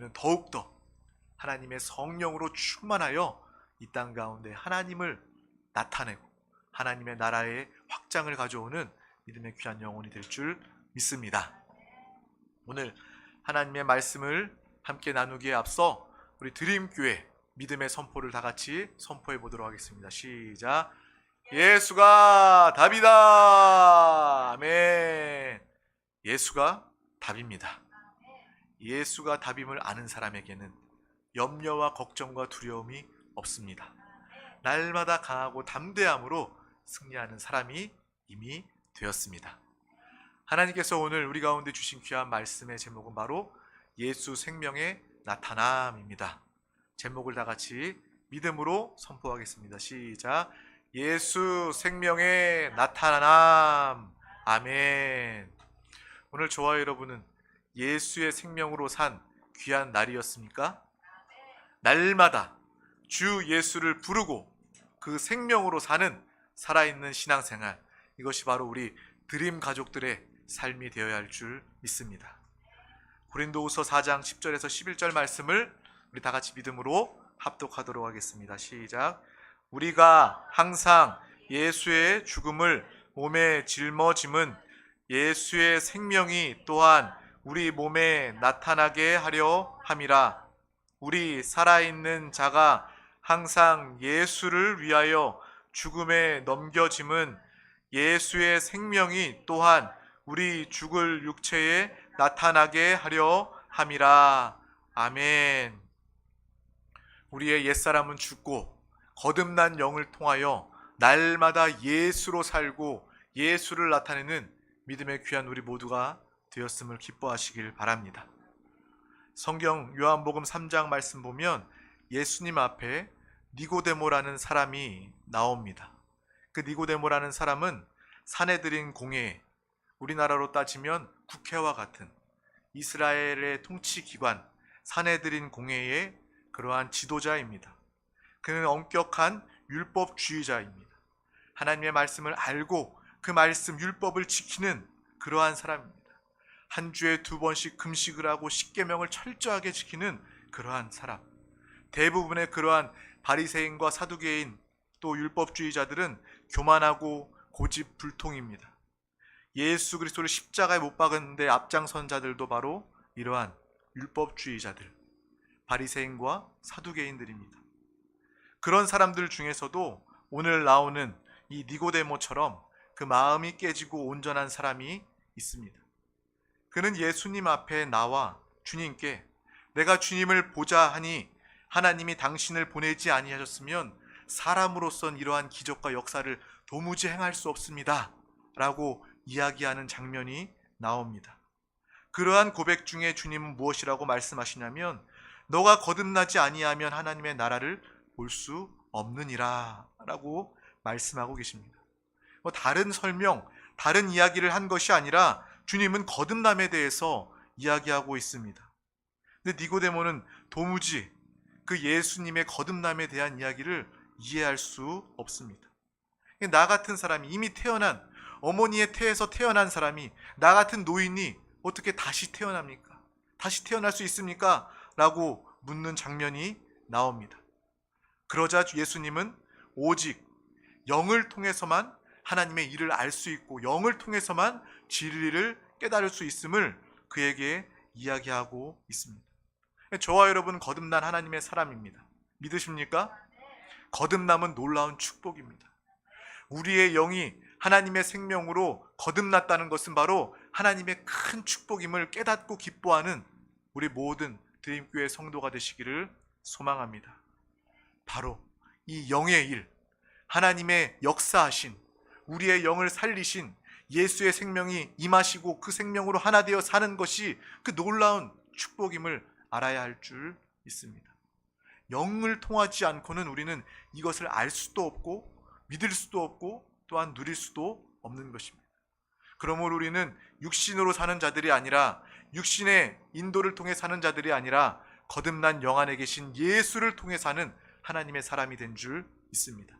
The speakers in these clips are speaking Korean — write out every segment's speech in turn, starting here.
우리는 더욱더 하나님의 성령으로 충만하여 이 땅 가운데 하나님을 나타내고 하나님의 나라의 확장을 가져오는 믿음의 귀한 영혼이 될 줄 믿습니다. 오늘 하나님의 말씀을 함께 나누기에 앞서 우리 드림교회 믿음의 선포를 다 같이 선포해 보도록 하겠습니다. 시작. 예수가 답이다. 아멘. 예수가 답입니다. 예수가 답임을 아는 사람에게는 염려와 걱정과 두려움이 없습니다. 날마다 강하고 담대함으로 승리하는 사람이 이미 되었습니다. 하나님께서 오늘 우리 가운데 주신 귀한 말씀의 제목은 바로 예수 생명의 나타남입니다. 제목을 다 같이 믿음으로 선포하겠습니다. 시작. 예수 생명의 나타남. 아멘. 오늘 저와 여러분은 예수의 생명으로 산 귀한 날이었습니까? 날마다 주 예수를 부르고 그 생명으로 사는 살아있는 신앙생활, 이것이 바로 우리 드림 가족들의 삶이 되어야 할 줄 믿습니다. 고린도후서 4장 10절에서 11절 말씀을 우리 다 같이 믿음으로 합독하도록 하겠습니다. 시작. 우리가 항상 예수의 죽음을 몸에 짊어짐은 예수의 생명이 또한 우리 몸에 나타나게 하려 함이라. 우리 살아있는 자가 항상 예수를 위하여 죽음에 넘겨짐은 예수의 생명이 또한 우리 죽을 육체에 나타나게 하려 함이라. 아멘. 우리의 옛사람은 죽고 거듭난 영을 통하여 날마다 예수로 살고 예수를 나타내는 믿음의 귀한 우리 모두가 되었음을 기뻐하시길 바랍니다. 성경 요한복음 3장 말씀 보면 예수님 앞에 니고데모라는 사람이 나옵니다. 그 니고데모라는 사람은 산헤드린 공회, 우리나라로 따지면 국회와 같은 이스라엘의 통치기관 산헤드린 공회의 그러한 지도자입니다. 그는 엄격한 율법주의자입니다. 하나님의 말씀을 알고 그 말씀 율법을 지키는 그러한 사람입니다. 한 주에 2번씩 금식을 하고 십계명을 철저하게 지키는 그러한 사람. 대부분의 그러한 바리새인과 사두개인 또 율법주의자들은 교만하고 고집불통입니다. 예수 그리스도를 십자가에 못 박은 데 앞장선 자들도 바로 이러한 율법주의자들, 바리새인과 사두개인들입니다. 그런 사람들 중에서도 오늘 나오는 이 니고데모처럼 그 마음이 깨지고 온전한 사람이 있습니다. 그는 예수님 앞에 나와 주님께 내가 주님을 보자 하니 하나님이 당신을 보내지 아니하셨으면 사람으로선 이러한 기적과 역사를 도무지 행할 수 없습니다 라고 이야기하는 장면이 나옵니다. 그러한 고백 중에 주님은 무엇이라고 말씀하시냐면 너가 거듭나지 아니하면 하나님의 나라를 볼 수 없느니라 라고 말씀하고 계십니다. 다른 설명, 다른 이야기를 한 것이 아니라 주님은 거듭남에 대해서 이야기하고 있습니다. 근데 니고데모는 도무지 그 예수님의 거듭남에 대한 이야기를 이해할 수 없습니다. 나 같은 사람이 이미 태어난 어머니의 태에서 태어난 사람이 나 같은 노인이 어떻게 다시 태어납니까? 다시 태어날 수 있습니까? 라고 묻는 장면이 나옵니다. 그러자 예수님은 오직 영을 통해서만 하나님의 일을 알 수 있고 영을 통해서만 진리를 깨달을 수 있음을 그에게 이야기하고 있습니다. 저와 여러분 거듭난 하나님의 사람입니다. 믿으십니까? 거듭남은 놀라운 축복입니다. 우리의 영이 하나님의 생명으로 거듭났다는 것은 바로 하나님의 큰 축복임을 깨닫고 기뻐하는 우리 모든 드림교회 성도가 되시기를 소망합니다. 바로 이 영의 일, 하나님의 역사하신 우리의 영을 살리신 예수의 생명이 임하시고 그 생명으로 하나 되어 사는 것이 그 놀라운 축복임을 알아야 할 줄 믿습니다. 영을 통하지 않고는 우리는 이것을 알 수도 없고 믿을 수도 없고 또한 누릴 수도 없는 것입니다. 그러므로 우리는 육신으로 사는 자들이 아니라 육신의 인도를 통해 사는 자들이 아니라 거듭난 영 안에 계신 예수를 통해 사는 하나님의 사람이 된 줄 믿습니다.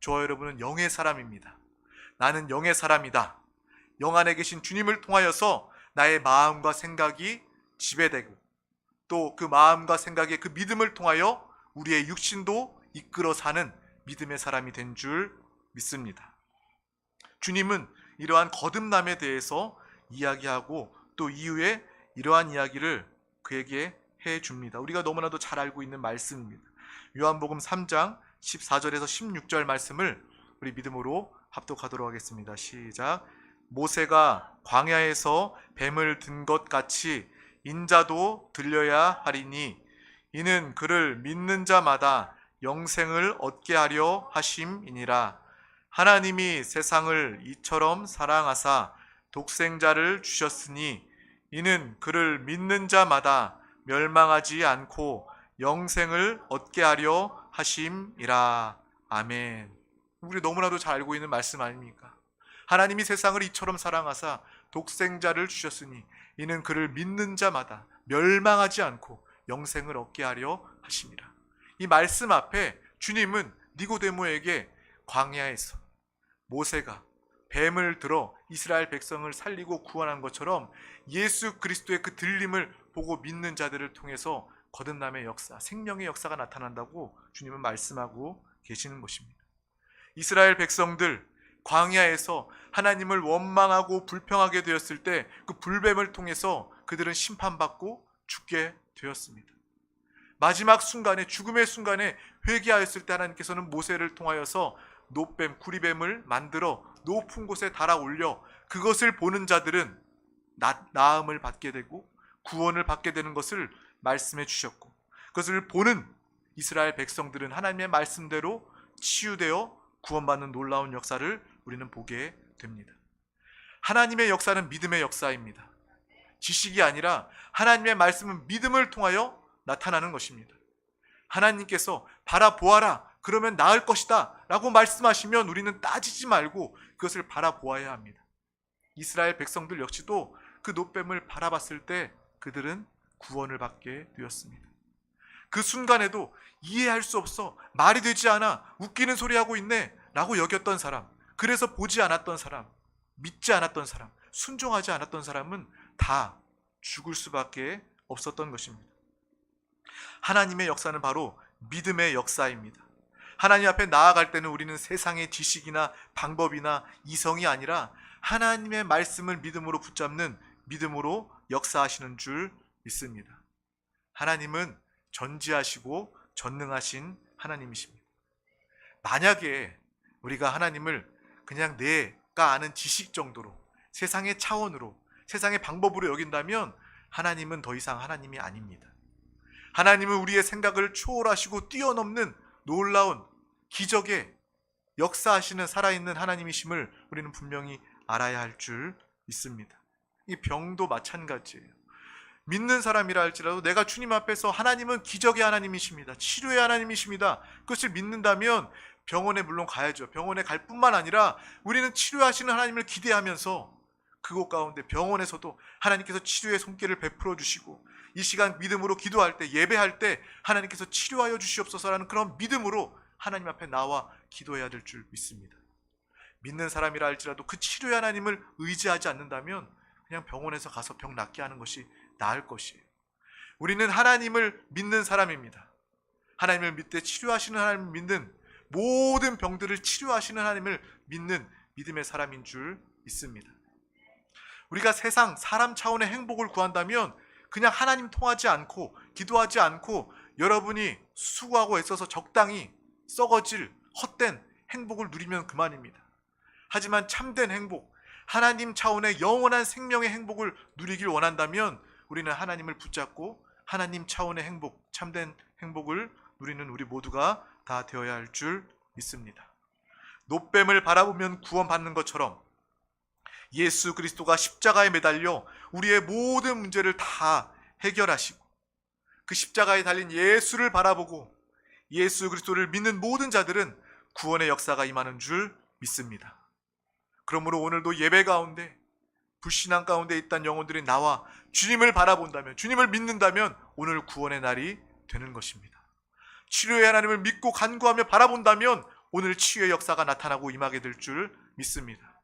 저와 여러분은 영의 사람입니다. 나는 영의 사람이다. 영 안에 계신 주님을 통하여서 나의 마음과 생각이 지배되고 또 그 마음과 생각의 그 믿음을 통하여 우리의 육신도 이끌어 사는 믿음의 사람이 된 줄 믿습니다. 주님은 이러한 거듭남에 대해서 이야기하고 또 이후에 이러한 이야기를 그에게 해줍니다. 우리가 너무나도 잘 알고 있는 말씀입니다. 요한복음 3장 14절에서 16절 말씀을 우리 믿음으로 합독하도록 하겠습니다. 시작. 모세가 광야에서 뱀을 든 것 같이 인자도 들려야 하리니 이는 그를 믿는 자마다 영생을 얻게 하려 하심이니라. 하나님이 세상을 이처럼 사랑하사 독생자를 주셨으니 이는 그를 믿는 자마다 멸망하지 않고 영생을 얻게 하려 하심이라. 아멘. 우리 너무나도 잘 알고 있는 말씀 아닙니까? 하나님이 세상을 이처럼 사랑하사 독생자를 주셨으니 이는 그를 믿는 자마다 멸망하지 않고 영생을 얻게 하려 하심이라. 이 말씀 앞에 주님은 니고데모에게 광야에서 모세가 뱀을 들어 이스라엘 백성을 살리고 구원한 것처럼 예수 그리스도의 그 들림을 보고 믿는 자들을 통해서 거듭남의 역사, 생명의 역사가 나타난다고 주님은 말씀하고 계시는 것입니다. 이스라엘 백성들 광야에서 하나님을 원망하고 불평하게 되었을 때 그 불뱀을 통해서 그들은 심판받고 죽게 되었습니다. 마지막 순간에, 죽음의 순간에 회개하였을 때 하나님께서는 모세를 통하여서 노뱀, 구리뱀을 만들어 높은 곳에 달아올려 그것을 보는 자들은 나음을 받게 되고 구원을 받게 되는 것을 말씀해 주셨고, 그것을 보는 이스라엘 백성들은 하나님의 말씀대로 치유되어 구원받는 놀라운 역사를 우리는 보게 됩니다. 하나님의 역사는 믿음의 역사입니다. 지식이 아니라 하나님의 말씀은 믿음을 통하여 나타나는 것입니다. 하나님께서 바라보아라, 그러면 나을 것이다 라고 말씀하시면 우리는 따지지 말고 그것을 바라보아야 합니다. 이스라엘 백성들 역시도 그 노뱀을 바라봤을 때 그들은 구원을 받게 되었습니다. 그 순간에도 이해할 수 없어, 말이 되지 않아, 웃기는 소리 하고 있네 라고 여겼던 사람, 그래서 보지 않았던 사람, 믿지 않았던 사람, 순종하지 않았던 사람은 다 죽을 수밖에 없었던 것입니다. 하나님의 역사는 바로 믿음의 역사입니다. 하나님 앞에 나아갈 때는 우리는 세상의 지식이나 방법이나 이성이 아니라 하나님의 말씀을 믿음으로 붙잡는, 믿음으로 역사하시는 줄 믿습니다. 하나님은 전지하시고 전능하신 하나님이십니다. 만약에 우리가 하나님을 그냥 내가 아는 지식 정도로, 세상의 차원으로, 세상의 방법으로 여긴다면 하나님은 더 이상 하나님이 아닙니다. 하나님은 우리의 생각을 초월하시고 뛰어넘는 놀라운 기적의 역사하시는 살아있는 하나님이심을 우리는 분명히 알아야 할 줄 믿습니다. 이 병도 마찬가지예요. 믿는 사람이라 할지라도 내가 주님 앞에서 하나님은 기적의 하나님이십니다, 치료의 하나님이십니다, 그것을 믿는다면 병원에 물론 가야죠. 병원에 갈 뿐만 아니라 우리는 치료하시는 하나님을 기대하면서 그곳 가운데 병원에서도 하나님께서 치료의 손길을 베풀어 주시고, 이 시간 믿음으로 기도할 때, 예배할 때 하나님께서 치료하여 주시옵소서라는 그런 믿음으로 하나님 앞에 나와 기도해야 될 줄 믿습니다. 믿는 사람이라 할지라도 그 치료의 하나님을 의지하지 않는다면 그냥 병원에서 가서 병 낫게 하는 것이 나을 것이에요. 우리는 하나님을 믿는 사람입니다. 하나님을 믿되 치료하시는 하나님을 믿는, 모든 병들을 치료하시는 하나님을 믿는 믿음의 사람인 줄 믿습니다. 우리가 세상, 사람 차원의 행복을 구한다면 그냥 하나님 통하지 않고 기도하지 않고 여러분이 수고하고 애써서 적당히 썩어질 헛된 행복을 누리면 그만입니다. 하지만 참된 행복, 하나님 차원의 영원한 생명의 행복을 누리길 원한다면 우리는 하나님을 붙잡고 하나님 차원의 행복, 참된 행복을 누리는 우리 모두가 다 되어야 할 줄 믿습니다. 노뱀을 바라보면 구원받는 것처럼 예수 그리스도가 십자가에 매달려 우리의 모든 문제를 다 해결하시고 그 십자가에 달린 예수를 바라보고 예수 그리스도를 믿는 모든 자들은 구원의 역사가 임하는 줄 믿습니다. 그러므로 오늘도 예배 가운데, 불신앙 가운데 있던 영혼들이 나와 주님을 바라본다면, 주님을 믿는다면 오늘 구원의 날이 되는 것입니다. 치료의 하나님을 믿고 간구하며 바라본다면 오늘 치유의 역사가 나타나고 임하게 될 줄 믿습니다.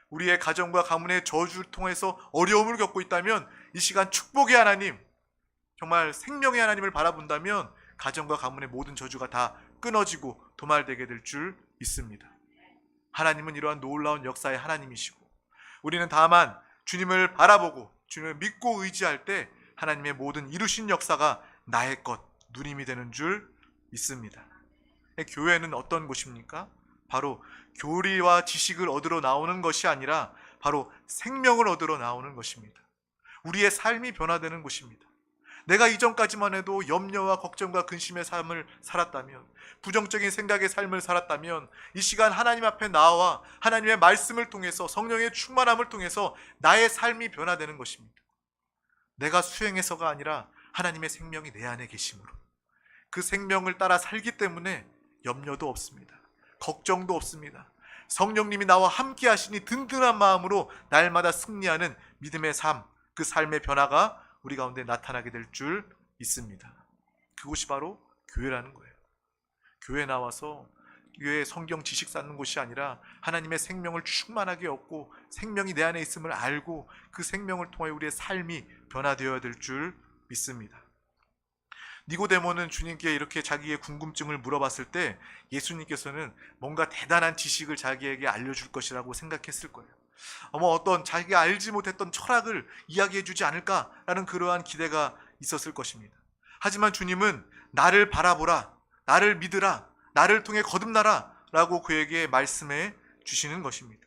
우리의 가정과 가문의 저주를 통해서 어려움을 겪고 있다면 이 시간 축복의 하나님, 정말 생명의 하나님을 바라본다면 가정과 가문의 모든 저주가 다 끊어지고 도말되게 될 줄 믿습니다. 하나님은 이러한 놀라운 역사의 하나님이시고 우리는 다만 주님을 바라보고 주님을 믿고 의지할 때 하나님의 모든 이루신 역사가 나의 것, 누림이 되는 줄 믿습니다. 교회는 어떤 곳입니까? 바로 교리와 지식을 얻으러 나오는 것이 아니라 바로 생명을 얻으러 나오는 것입니다. 우리의 삶이 변화되는 곳입니다. 내가 이전까지만 해도 염려와 걱정과 근심의 삶을 살았다면, 부정적인 생각의 삶을 살았다면 이 시간 하나님 앞에 나와 하나님의 말씀을 통해서 성령의 충만함을 통해서 나의 삶이 변화되는 것입니다. 내가 수행해서가 아니라 하나님의 생명이 내 안에 계심으로 그 생명을 따라 살기 때문에 염려도 없습니다. 걱정도 없습니다. 성령님이 나와 함께 하시니 든든한 마음으로 날마다 승리하는 믿음의 삶, 그 삶의 변화가 우리 가운데 나타나게 될 줄 믿습니다. 그곳이 바로 교회라는 거예요. 교회 나와서 교회에 성경 지식 쌓는 곳이 아니라 하나님의 생명을 충만하게 얻고 생명이 내 안에 있음을 알고 그 생명을 통해 우리의 삶이 변화되어야 될 줄 믿습니다. 니고데모는 주님께 이렇게 자기의 궁금증을 물어봤을 때 예수님께서는 뭔가 대단한 지식을 자기에게 알려줄 것이라고 생각했을 거예요. 어떤 자기가 알지 못했던 철학을 이야기해 주지 않을까라는 그러한 기대가 있었을 것입니다. 하지만 주님은 나를 바라보라, 나를 믿으라, 나를 통해 거듭나라 라고 그에게 말씀해 주시는 것입니다.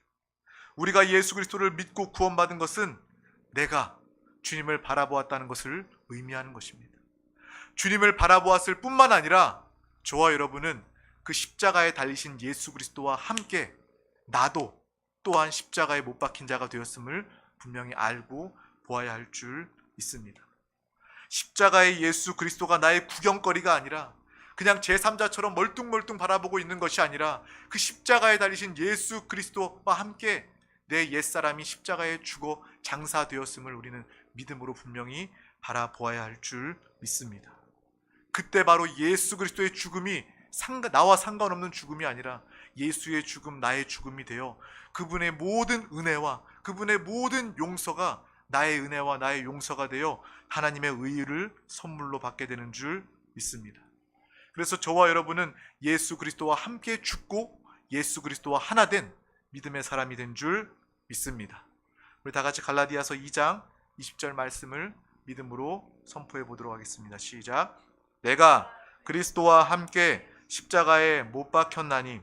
우리가 예수 그리스도를 믿고 구원받은 것은 내가 주님을 바라보았다는 것을 의미하는 것입니다. 주님을 바라보았을 뿐만 아니라 저와 여러분은 그 십자가에 달리신 예수 그리스도와 함께 나도 또한 십자가에 못 박힌 자가 되었음을 분명히 알고 보아야 할 줄 믿습니다. 십자가의 예수 그리스도가 나의 구경거리가 아니라 그냥 제3자처럼 멀뚱멀뚱 바라보고 있는 것이 아니라 그 십자가에 달리신 예수 그리스도와 함께 내 옛사람이 십자가에 죽어 장사되었음을 우리는 믿음으로 분명히 바라보아야 할 줄 믿습니다. 그때 바로 예수 그리스도의 죽음이 나와 상관없는 죽음이 아니라 예수의 죽음, 나의 죽음이 되어 그분의 모든 은혜와 그분의 모든 용서가 나의 은혜와 나의 용서가 되어 하나님의 의를 선물로 받게 되는 줄 믿습니다. 그래서 저와 여러분은 예수 그리스도와 함께 죽고 예수 그리스도와 하나 된 믿음의 사람이 된 줄 믿습니다. 우리 다 같이 갈라디아서 2장 20절 말씀을 믿음으로 선포해 보도록 하겠습니다. 시작. 내가 그리스도와 함께 십자가에 못 박혔나니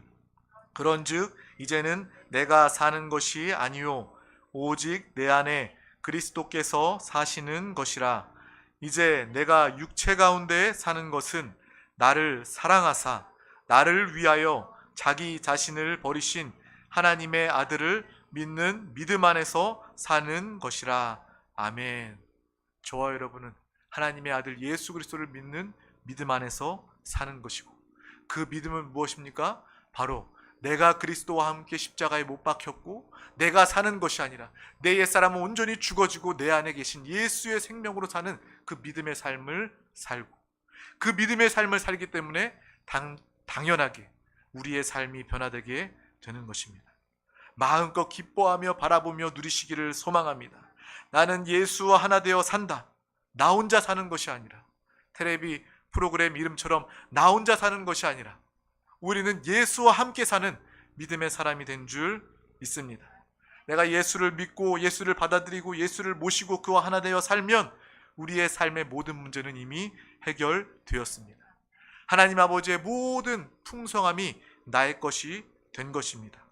그런즉 이제는 내가 사는 것이 아니요 오직 내 안에 그리스도께서 사시는 것이라. 이제 내가 육체 가운데 사는 것은 나를 사랑하사 나를 위하여 자기 자신을 버리신 하나님의 아들을 믿는 믿음 안에서 사는 것이라. 아멘. 저와 여러분은 하나님의 아들 예수 그리스도를 믿는 믿음 안에서 사는 것이고 그 믿음은 무엇입니까? 바로 내가 그리스도와 함께 십자가에 못 박혔고 내가 사는 것이 아니라 내 옛사람은 온전히 죽어지고 내 안에 계신 예수의 생명으로 사는 그 믿음의 삶을 살고 그 믿음의 삶을 살기 때문에 당연하게 우리의 삶이 변화되게 되는 것입니다. 마음껏 기뻐하며 바라보며 누리시기를 소망합니다. 나는 예수와 하나 되어 산다. 나 혼자 사는 것이 아니라 텔레비 프로그램 이름처럼 나 혼자 사는 것이 아니라 우리는 예수와 함께 사는 믿음의 사람이 된 줄 믿습니다. 내가 예수를 믿고 예수를 받아들이고 예수를 모시고 그와 하나 되어 살면 우리의 삶의 모든 문제는 이미 해결되었습니다. 하나님 아버지의 모든 풍성함이 나의 것이 된 것입니다.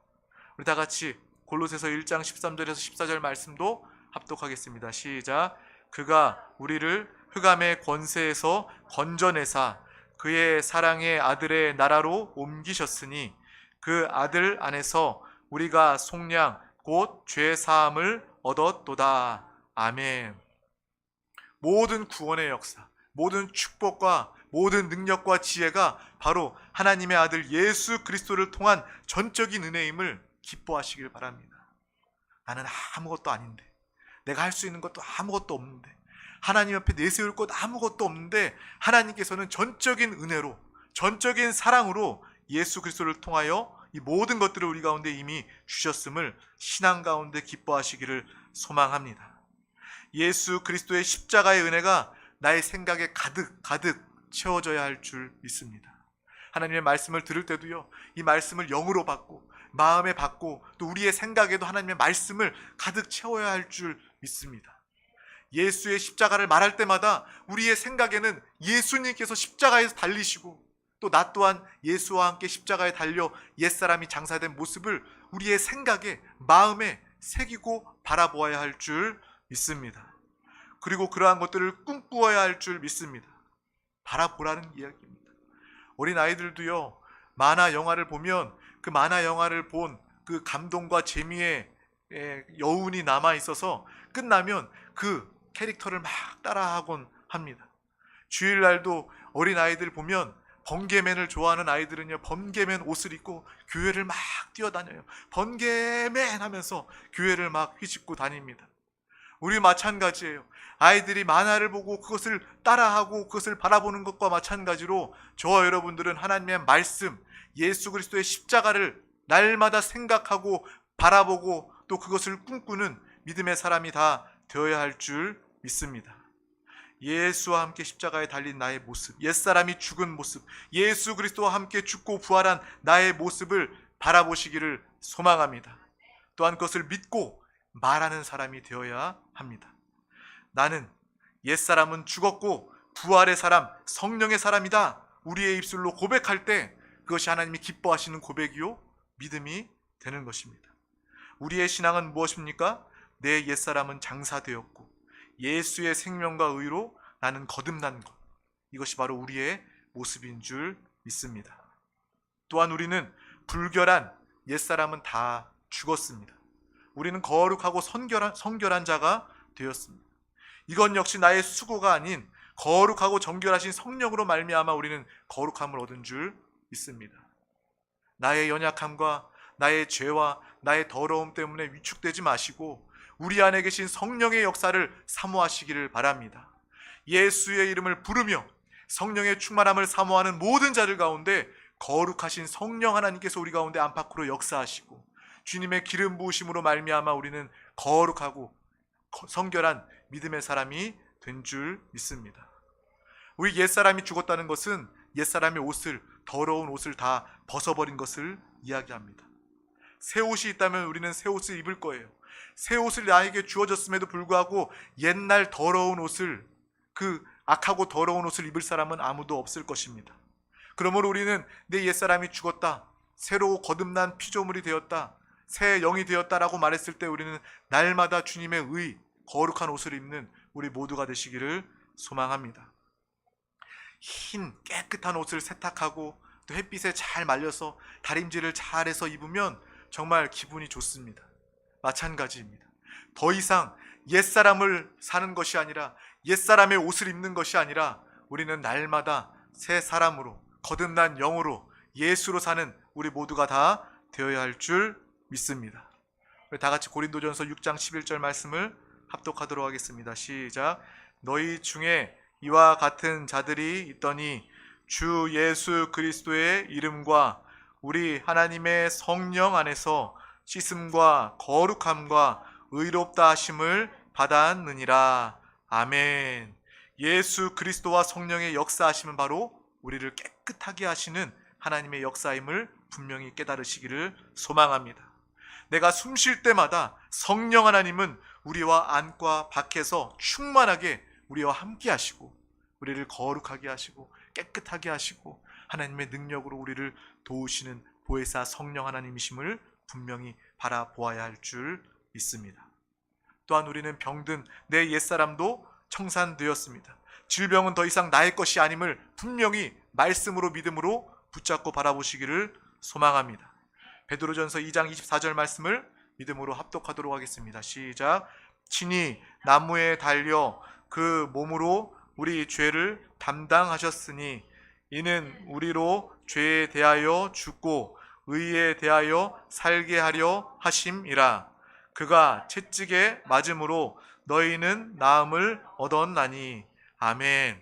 우리 다 같이 골로새서 1장 13절에서 14절 말씀도 합독하겠습니다. 시작. 그가 우리를 흑암의 권세에서 건져내사 그의 사랑의 아들의 나라로 옮기셨으니 그 아들 안에서 우리가 속량 곧 죄 사함을 얻었도다. 아멘. 모든 구원의 역사, 모든 축복과 모든 능력과 지혜가 바로 하나님의 아들 예수 그리스도를 통한 전적인 은혜임을 기뻐하시길 바랍니다. 나는 아무것도 아닌데, 내가 할 수 있는 것도 아무것도 없는데, 하나님 앞에 내세울 것 아무것도 없는데 하나님께서는 전적인 은혜로 전적인 사랑으로 예수 그리스도를 통하여 이 모든 것들을 우리 가운데 이미 주셨음을 신앙 가운데 기뻐하시기를 소망합니다. 예수 그리스도의 십자가의 은혜가 나의 생각에 가득 채워져야 할 줄 믿습니다. 하나님의 말씀을 들을 때도요, 이 말씀을 영으로 받고 마음에 받고 또 우리의 생각에도 하나님의 말씀을 가득 채워야 할 줄 믿습니다. 예수의 십자가를 말할 때마다 우리의 생각에는 예수님께서 십자가에서 달리시고 또 나 또한 예수와 함께 십자가에 달려 옛사람이 장사된 모습을 우리의 생각에 마음에 새기고 바라보아야 할 줄 믿습니다. 그리고 그러한 것들을 꿈꾸어야 할 줄 믿습니다. 바라보라는 이야기입니다. 어린 아이들도요, 만화 영화를 보면 그 만화 영화를 본 그 감동과 재미의 여운이 남아 있어서 끝나면 그 캐릭터를 막 따라하곤 합니다. 주일날도 어린 아이들 보면 번개맨을 좋아하는 아이들은요, 번개맨 옷을 입고 교회를 막 뛰어다녀요. 번개맨 하면서 교회를 막 휘짓고 다닙니다. 우리 마찬가지예요. 아이들이 만화를 보고 그것을 따라하고 그것을 바라보는 것과 마찬가지로 저와 여러분들은 하나님의 말씀, 예수 그리스도의 십자가를 날마다 생각하고 바라보고 또 그것을 꿈꾸는 믿음의 사람이 다 되어야 할 줄 믿습니다. 예수와 함께 십자가에 달린 나의 모습, 옛사람이 죽은 모습, 예수 그리스도와 함께 죽고 부활한 나의 모습을 바라보시기를 소망합니다. 또한 그것을 믿고 말하는 사람이 되어야 합니다. 나는 옛사람은 죽었고 부활의 사람, 성령의 사람이다. 우리의 입술로 고백할 때 그것이 하나님이 기뻐하시는 고백이요 믿음이 되는 것입니다. 우리의 신앙은 무엇입니까? 내 옛사람은 장사되었고 예수의 생명과 의로 나는 거듭난 것, 이것이 바로 우리의 모습인 줄 믿습니다. 또한 우리는 불결한 옛사람은 다 죽었습니다. 우리는 거룩하고 성결한 자가 되었습니다. 이건 역시 나의 수고가 아닌 거룩하고 정결하신 성령으로 말미암아 우리는 거룩함을 얻은 줄 믿습니다. 나의 연약함과 나의 죄와 나의 더러움 때문에 위축되지 마시고 우리 안에 계신 성령의 역사를 사모하시기를 바랍니다. 예수의 이름을 부르며 성령의 충만함을 사모하는 모든 자들 가운데 거룩하신 성령 하나님께서 우리 가운데 안팎으로 역사하시고 주님의 기름 부으심으로 말미암아 우리는 거룩하고 성결한 믿음의 사람이 된 줄 믿습니다. 우리 옛사람이 죽었다는 것은 옛사람의 옷을, 더러운 옷을 다 벗어버린 것을 이야기합니다. 새 옷이 있다면 우리는 새 옷을 입을 거예요. 새 옷을 나에게 주어졌음에도 불구하고 옛날 더러운 옷을, 그 악하고 더러운 옷을 입을 사람은 아무도 없을 것입니다. 그러므로 우리는 내 옛사람이 죽었다, 새로 거듭난 피조물이 되었다, 새 영이 되었다라고 말했을 때 우리는 날마다 주님의 의, 거룩한 옷을 입는 우리 모두가 되시기를 소망합니다. 흰 깨끗한 옷을 세탁하고 또 햇빛에 잘 말려서 다림질을 잘해서 입으면 정말 기분이 좋습니다. 마찬가지입니다. 더 이상 옛사람을 사는 것이 아니라 옛사람의 옷을 입는 것이 아니라 우리는 날마다 새 사람으로 거듭난 영으로 예수로 사는 우리 모두가 다 되어야 할 줄 믿습니다. 우리 다 같이 고린도전서 6장 11절 말씀을 합독하도록 하겠습니다. 시작. 너희 중에 이와 같은 자들이 있더니 주 예수 그리스도의 이름과 우리 하나님의 성령 안에서 씻음과 거룩함과 의롭다 하심을 받았느니라. 아멘. 예수 그리스도와 성령의 역사하심은 바로 우리를 깨끗하게 하시는 하나님의 역사임을 분명히 깨달으시기를 소망합니다. 내가 숨 쉴 때마다 성령 하나님은 우리와 안과 밖에서 충만하게 우리와 함께 하시고 우리를 거룩하게 하시고 깨끗하게 하시고 하나님의 능력으로 우리를 도우시는 보혜사 성령 하나님이심을 분명히 바라보아야 할 줄 믿습니다. 또한 우리는 병든 내 옛사람도 청산되었습니다. 질병은 더 이상 나의 것이 아님을 분명히 말씀으로 믿음으로 붙잡고 바라보시기를 소망합니다. 베드로전서 2장 24절 말씀을 믿음으로 합독하도록 하겠습니다. 시작. 친히 나무에 달려 그 몸으로 우리 죄를 담당하셨으니 이는 우리로 죄에 대하여 죽고 의에 대하여 살게 하려 하심이라. 그가 채찍에 맞음으로 너희는 나음을 얻었나니. 아멘.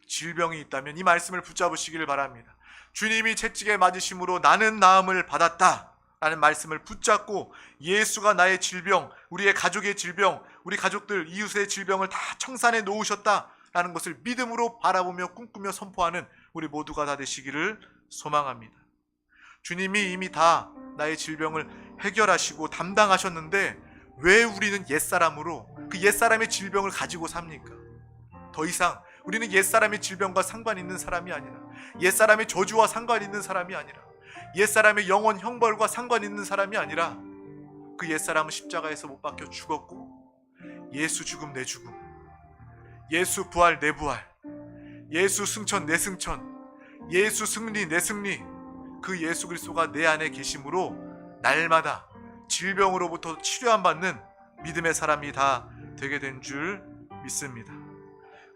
질병이 있다면 이 말씀을 붙잡으시기를 바랍니다. 주님이 채찍에 맞으심으로 나는 나음을 받았다. 라는 말씀을 붙잡고 예수가 나의 질병, 우리의 가족의 질병, 우리 가족들 이웃의 질병을 다 청산해 놓으셨다라는 것을 믿음으로 바라보며 꿈꾸며 선포하는 우리 모두가 다 되시기를 소망합니다. 주님이 이미 다 나의 질병을 해결하시고 담당하셨는데 왜 우리는 옛사람으로 그 옛사람의 질병을 가지고 삽니까? 더 이상 우리는 옛사람의 질병과 상관 있는 사람이 아니라, 옛사람의 저주와 상관 있는 사람이 아니라, 옛사람의 영원 형벌과 상관 있는 사람이 아니라, 그 옛사람은 십자가에서 못 박혀 죽었고, 예수 죽음 내 죽음, 예수 부활 내 부활, 예수 승천 내 승천, 예수 승리 내 승리, 그 예수 그리스도가 내 안에 계심으로 날마다 질병으로부터 치료함 받는 믿음의 사람이 다 되게 된 줄 믿습니다.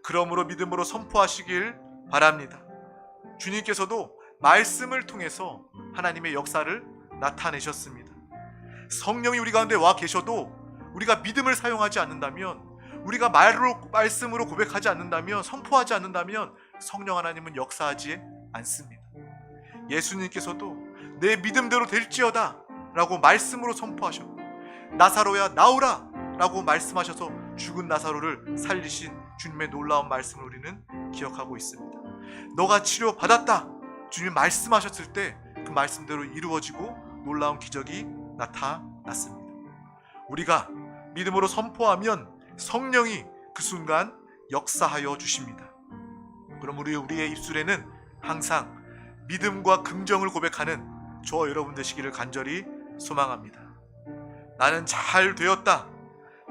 그러므로 믿음으로 선포하시길 바랍니다. 주님께서도 말씀을 통해서 하나님의 역사를 나타내셨습니다. 성령이 우리 가운데 와 계셔도 우리가 믿음을 사용하지 않는다면, 우리가 말씀으로 고백하지 않는다면, 선포하지 않는다면 성령 하나님은 역사하지 않습니다. 예수님께서도 내 믿음대로 될지어다 라고 말씀으로 선포하셨고, 나사로야 나오라 라고 말씀하셔서 죽은 나사로를 살리신 주님의 놀라운 말씀을 우리는 기억하고 있습니다. 너가 치료받았다 주님 말씀하셨을 때 그 말씀대로 이루어지고 놀라운 기적이 나타났습니다. 우리가 믿음으로 선포하면 성령이 그 순간 역사하여 주십니다. 그럼 우리의 입술에는 항상 믿음과 긍정을 고백하는 저와 여러분 되시기를 간절히 소망합니다. 나는 잘 되었다.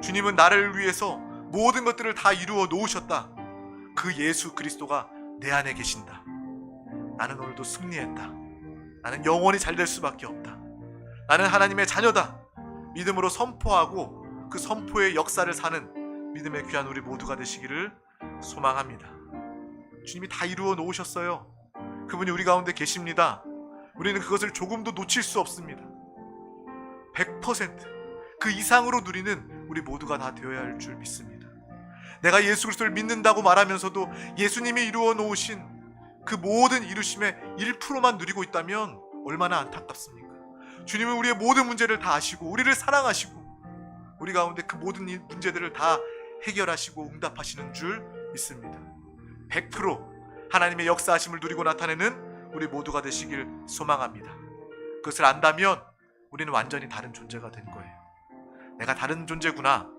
주님은 나를 위해서 모든 것들을 다 이루어 놓으셨다. 그 예수 그리스도가 내 안에 계신다. 나는 오늘도 승리했다. 나는 영원히 잘 될 수밖에 없다. 나는 하나님의 자녀다. 믿음으로 선포하고 그 선포의 역사를 사는 믿음의 귀한 우리 모두가 되시기를 소망합니다. 주님이 다 이루어 놓으셨어요. 그분이 우리 가운데 계십니다. 우리는 그것을 조금도 놓칠 수 없습니다. 100% 그 이상으로 누리는 우리 모두가 다 되어야 할 줄 믿습니다. 내가 예수 그리스도를 믿는다고 말하면서도 예수님이 이루어 놓으신 그 모든 이루심의 1%만 누리고 있다면 얼마나 안타깝습니까? 주님은 우리의 모든 문제를 다 아시고 우리를 사랑하시고 우리 가운데 그 모든 문제들을 다 해결하시고 응답하시는 줄 믿습니다. 100% 하나님의 역사하심을 누리고 나타내는 우리 모두가 되시길 소망합니다. 그것을 안다면 우리는 완전히 다른 존재가 된 거예요. 내가 다른 존재구나.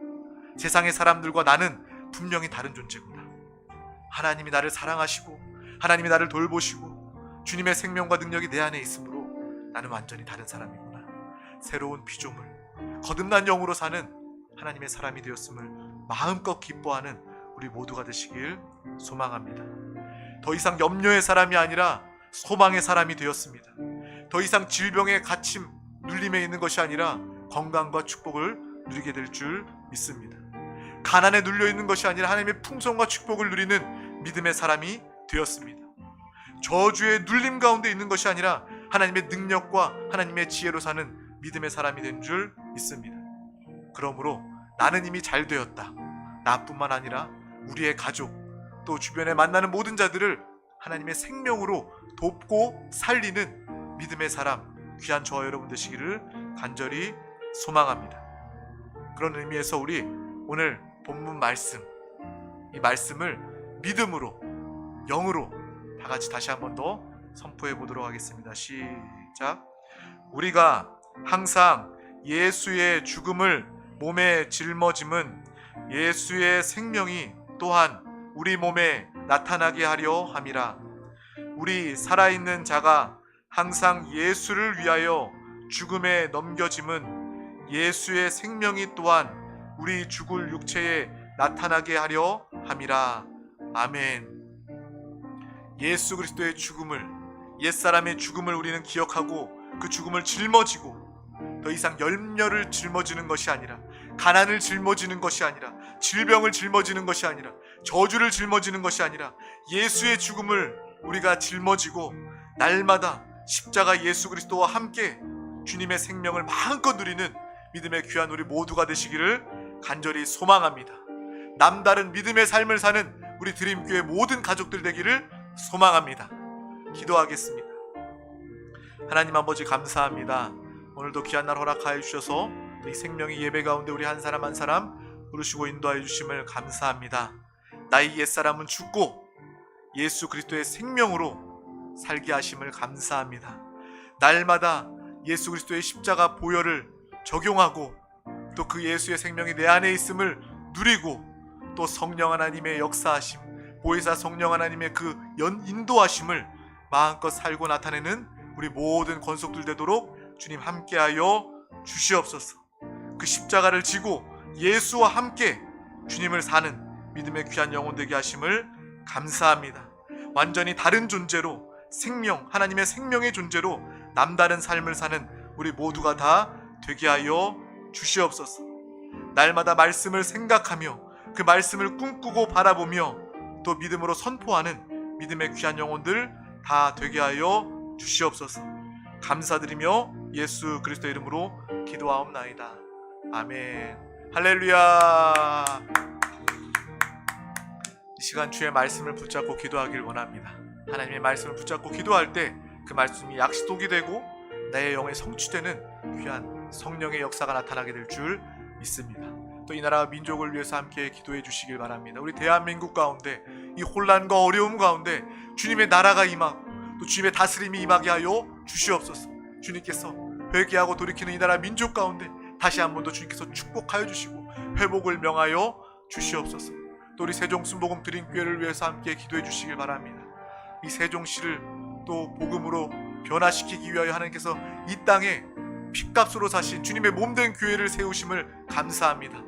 세상의 사람들과 나는 분명히 다른 존재구나. 하나님이 나를 사랑하시고 하나님이 나를 돌보시고 주님의 생명과 능력이 내 안에 있으므로 나는 완전히 다른 사람이구나. 새로운 피조물, 거듭난 영으로 사는 하나님의 사람이 되었음을 마음껏 기뻐하는 우리 모두가 되시길 소망합니다. 더 이상 염려의 사람이 아니라 소망의 사람이 되었습니다. 더 이상 질병의 갇힘, 눌림에 있는 것이 아니라 건강과 축복을 누리게 될 줄 믿습니다. 가난에 눌려 있는 것이 아니라 하나님의 풍성과 축복을 누리는 믿음의 사람이 되었습니다. 저주의 눌림 가운데 있는 것이 아니라 하나님의 능력과 하나님의 지혜로 사는 믿음의 사람이 된 줄 믿습니다. 그러므로 나는 이미 잘 되었다. 나뿐만 아니라 우리의 가족, 또 주변에 만나는 모든 자들을 하나님의 생명으로 돕고 살리는 믿음의 사람, 귀한 저와 여러분 되시기를 간절히 소망합니다. 그런 의미에서 우리 오늘 본문 말씀, 이 말씀을 믿음으로, 영으로 다 같이 다시 한 번 더 선포해 보도록 하겠습니다. 시작. 우리가 항상 예수의 죽음을 몸에 짊어짐은 예수의 생명이 또한 우리 몸에 나타나게 하려 함이라. 우리 살아있는 자가 항상 예수를 위하여 죽음에 넘겨짐은 예수의 생명이 또한 우리 죽을 육체에 나타나게 하려 함이라. 아멘. 예수 그리스도의 죽음을, 옛사람의 죽음을 우리는 기억하고 그 죽음을 짊어지고 더 이상 염려를 짊어지는 것이 아니라, 가난을 짊어지는 것이 아니라, 질병을 짊어지는 것이 아니라, 저주를 짊어지는 것이 아니라 예수의 죽음을 우리가 짊어지고 날마다 십자가 예수 그리스도와 함께 주님의 생명을 마음껏 누리는 믿음의 귀한 우리 모두가 되시기를 간절히 소망합니다. 남다른 믿음의 삶을 사는 우리 드림교회 모든 가족들 되기를 소망합니다. 기도하겠습니다. 하나님 아버지 감사합니다. 오늘도 귀한 날 허락하여 주셔서 이 생명의 예배 가운데 우리 한 사람 한 사람 부르시고 인도하여 주심을 감사합니다. 나의 옛사람은 죽고 예수 그리스도의 생명으로 살게 하심을 감사합니다. 날마다 예수 그리스도의 십자가 보혈을 적용하고 또 그 예수의 생명이 내 안에 있음을 누리고 또 성령 하나님의 역사하심, 보혜사 성령 하나님의 그 인도하심을 마음껏 살고 나타내는 우리 모든 권속들 되도록 주님 함께하여 주시옵소서. 그 십자가를 지고 예수와 함께 주님을 사는 믿음의 귀한 영혼 되게 하심을 감사합니다. 완전히 다른 존재로 생명, 하나님의 생명의 존재로 남다른 삶을 사는 우리 모두가 다 되게 하여 주시옵소서. 날마다 말씀을 생각하며 그 말씀을 꿈꾸고 바라보며 또 믿음으로 선포하는 믿음의 귀한 영혼들 다 되게 하여 주시옵소서. 감사드리며 예수 그리스도 이름으로 기도하옵나이다. 아멘. 할렐루야. 이 시간 주의 말씀을 붙잡고 기도하길 원합니다. 하나님의 말씀을 붙잡고 기도할 때 그 말씀이 약속이 되고 나의 영에 성취되는 귀한 성령의 역사가 나타나게 될 줄 믿습니다. 또 이 나라와 민족을 위해서 함께 기도해 주시길 바랍니다. 우리 대한민국 가운데 이 혼란과 어려움 가운데 주님의 나라가 임하고 또 주님의 다스림이 임하게 하여 주시옵소서. 주님께서 회개하고 돌이키는 이 나라 민족 가운데 다시 한 번 더 주님께서 축복하여 주시고 회복을 명하여 주시옵소서. 또 우리 세종순복음 드림교회를 위해서 함께 기도해 주시길 바랍니다. 이 세종시를 또 복음으로 변화시키기 위하여 하나님께서 이 땅에 핏값으로 사신 주님의 몸된 교회를 세우심을 감사합니다.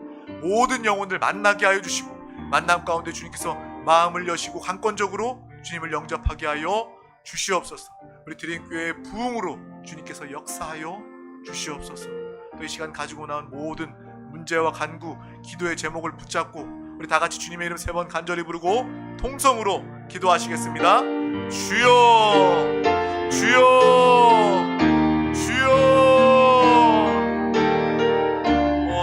모든 영혼들 만나게 하여 주시고 만남 가운데 주님께서 마음을 여시고 강권적으로 주님을 영접하게 하여 주시옵소서. 우리 드림교회의 부흥으로 주님께서 역사하여 주시옵소서. 또 이 시간 가지고 나온 모든 문제와 간구, 기도의 제목을 붙잡고 우리 다 같이 주님의 이름 3번 간절히 부르고 통성으로 기도하시겠습니다. 주여, 주여, 주여.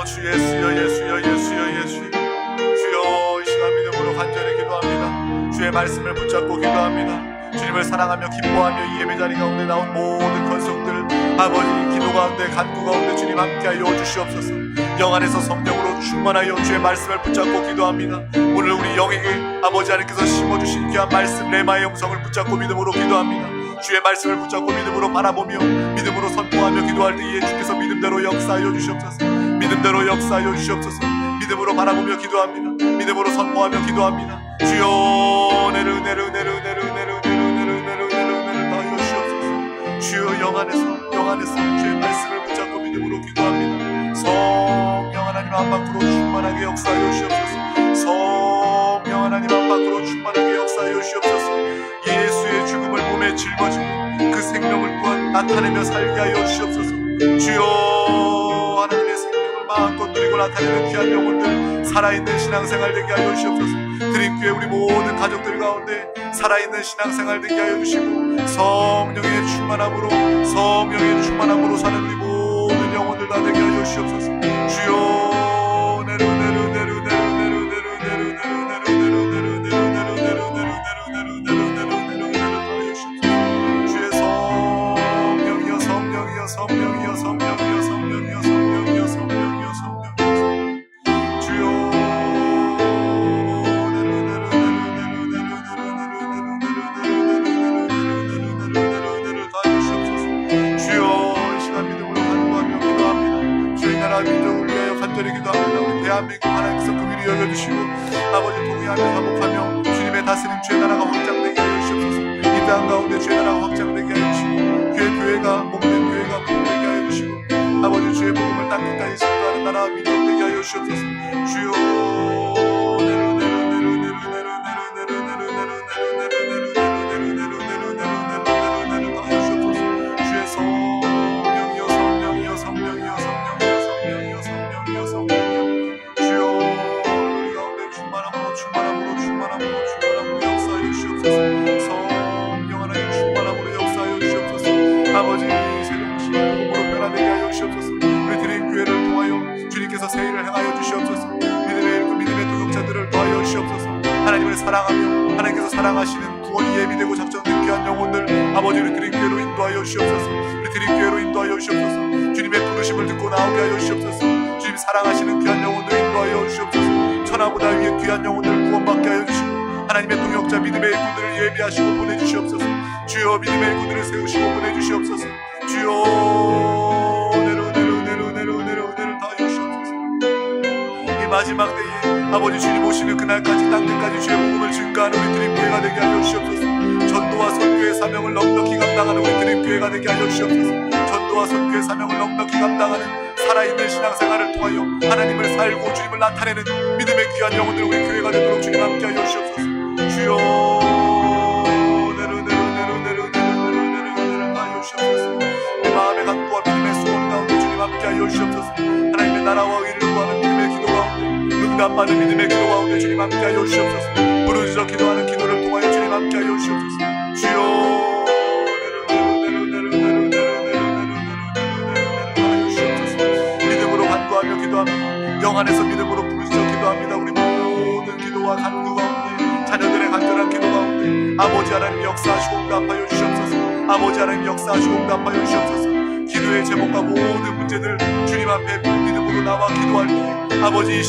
주 예수여, 예수여, 예수여, 예수여. 주여, 이 시간 믿음으로 간절히 기도합니다. 주의 말씀을 붙잡고 기도합니다. 주님을 사랑하며 기뻐하며 이 예배 자리 가운데 나온 모든 건속들 아버지 기도 가운데 간구 가운데 주님 함께하여 주시옵소서. 영 안에서 성령으로 충만하여 주의 말씀을 붙잡고 기도합니다. 오늘 우리 영에게 아버지 하나님께서 심어주신 귀한 말씀 레마의 영성을 붙잡고 믿음으로 기도합니다. 주의 말씀을 붙잡고 믿음으로 바라보며 믿음으로 선포하며 기도할 때에 주께서 믿음대로 역사하여 주시옵소서. 믿음대로 역사하여 주시옵소서. 믿음으로 바라보며 기도합니다. 믿음으로 선포하며 기도합니다. 주여 내르 내르 내르 내르 내르 다하여 주시옵소서. 주여 영 안에서 주의 말씀을 붙잡고 믿음으로 기도합니다. 성령 하나님 안팎으로 충만하게 역사하여 주시옵소서. 성령 하나님 안팎으로 충만하게 역사하여 주시옵소서. 예수의 죽음을 몸에 짊어지고 그 생명을 또한 나타내며 살게 하여 주시옵소서. 주여 하나님의 생명을 마음껏 누리고 나타내는 귀한 영혼들 살아있는 신앙생활 되게 하여 주시옵소서. 드림교회 우리 모든 가족들 가운데 살아있는 신앙생활 되게 하여 주시고 성령의 충만함으로 사는 우리 모든 영혼들 다 되게 하여 주시옵소서. 주여 내루 내루 내루 내루 내루 내루 내루 내루 내루 내루 내루 내루 내루 내루 내루 내루 내루 하여 주시옵소서. 주의 성령이여 성령이여 성령이여 성령이여 성령이여 성령이여 성령이여 성령이여 주여 민족을 위하여 간절히 기도합니다. 우리 대한민국 하나님께서 그 일을 여겨주시고 아버지 통일하며 화목하며 주님의 다스림 주의 나라가 확장되게 하여 주시옵소서. 이 땅 가운데 주의 나라가 확장되게 하여 주시고 교회가 몸된 교회가 복되게 하여 주시고 아버지 주의 복음을 땅 끝까지 전도하는 나라와 민족 되게 하여 주시옵소서. 주여 아버지 세종시 복음으로 변화되게 하여 주시옵소서. 우리 드림교회를 통하여 주님께서 세일을 행하여 주시옵소서. 믿음의 도역자들을 더하여 주시옵소서. 하나님을 사랑하며 하나님께서 사랑하시는 구원이 예비되고 작정되고 믿음의 귀한 영혼들 아버지 우리 드림교회로 인도하여 주시옵소서. 우리 드림교회로 인도하여 주시옵소서. 주님의 부르심을 듣고 나오게 하여 주시옵소서. 주님 사랑하시는 귀한 영혼들 인도하여 주시옵소서. 천하보다 위에 귀한 영혼들 구원받게 하여 주시고 하나님의 동역자 믿음의 일꾼들을 예비하시고 보내주시옵소서. 주여 믿음의 일꾼들을 세우시고 보내주시옵소서. 주여 내로 다 주시옵소서. 이 마지막 때에 아버지 주님 오시는 그날까지 땅끝까지 주의 복음을 증거하는 우리 드림교회가 되게 하여 주시옵소서. 전도와 선교의 사명을 넉넉히 감당하는 우리 드림교회가 되게 하여 주시옵소서. 전도와 선교의 사명을 넉넉히 감당하는 살아있는 신앙생활을 통하여 하나님을 살고 주님을 나타내는 믿음의 귀한 영혼들 우리 교회가 되도록 주님 함께 하여 주시옵소서. 주여 내로 하여 주시옵소서. 내 마음의 간구와 믿음의 소원 가운데 주님 함께 하여 주시옵소서. 하나님의 나라와 의를 구하는 믿음의 기도 가운데 응답받는 믿음의 기도 가운데 주님 함께 하여 주시옵소서. 부르짖어 기도하는 기도를 통하여 주님 함께 하여 주시옵소서. 주여 간구하며 기도합니다. 영 안에서 믿음으로 부르짖어 기도합니다. 우리 모든 기도와 간구 가운데 자녀들의 간절한 기도 가운데 아버지 하나님 역사하시고 응답하여 주시옵소서. 아버지 하나님 역사하시고 응답하여 주시옵소서. 기도의 제목과 모든 문제들 주님 앞에 믿음으로 나와 기도할 때 아버지